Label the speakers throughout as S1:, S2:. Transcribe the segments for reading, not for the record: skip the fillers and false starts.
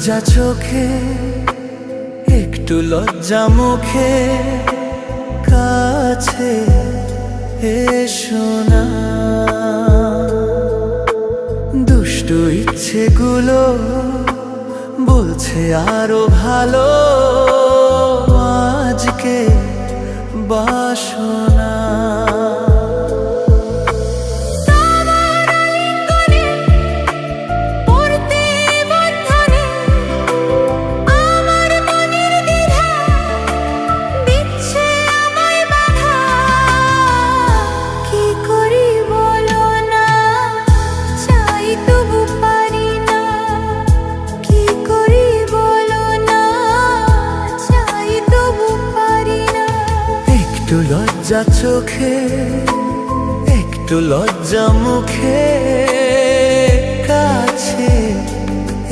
S1: লজ্জা চোখে, একটু লজ্জা মুখে, কাছে এসো না। দুষ্টু ইচ্ছেগুলো বলছে আরো ভালো, আজকে বাসনা। একটু লজ্জা চোখে, একটু লজ্জা মুখে, কাছে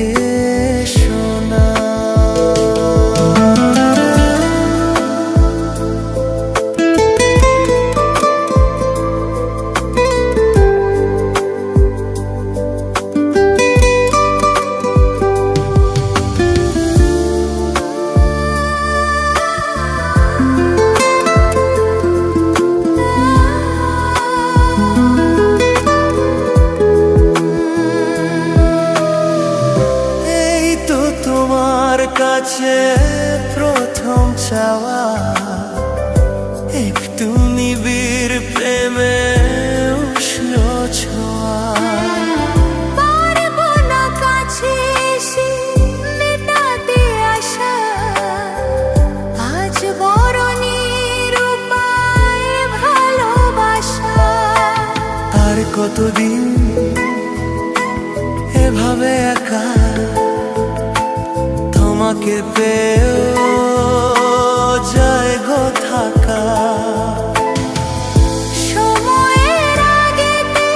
S1: এসো না। কাছে প্রথম চাওয়া, একটু নিবিড় প্রেমে উষ্ণ ছোঁয়া।
S2: পারবো না কাছে এসে মেটাতে আশা, আজ বড় নিরুপায় ভালোবাসা।
S1: আর কতদিন এভাবে একা তোমাকে পেয়েও যায় গো থাকা।
S2: সময়ের আগেতে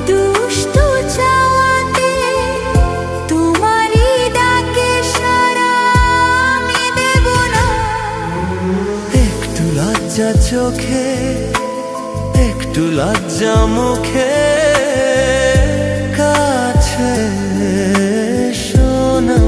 S2: দুষ্টু চাওয়াতে তোমারই ডাকে সাড়া আমি দেব না।
S1: একটু লজ্জা চোখে, একটু লজ্জা মুখে, কাছে এসো না।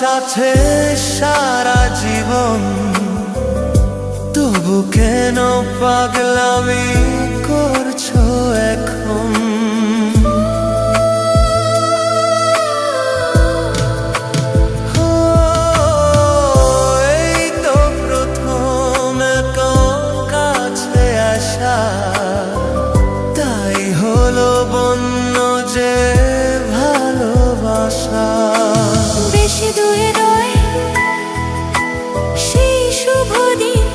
S1: সাথে সারা জীবন, তবু কেন পাগলামি করছো এখন? এই তো প্রথম কাছে আসা, তাই হলো বন্য যে ভালোবাসা।
S2: বেশি দূরে নয় সেই শুভ দিন,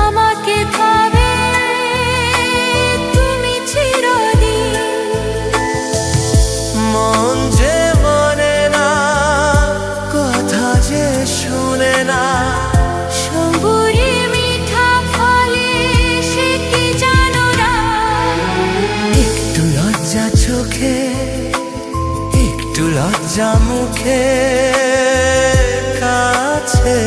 S2: আমাকে পাবে তুমি চিরদিন।
S1: মন যে মানে না, কথা যে শুনে না,
S2: সবুরে মিঠা ফলে সে কি জানো না।
S1: একটু লজ্জা চোখে, একটু লজ্জা মুখে, কাছে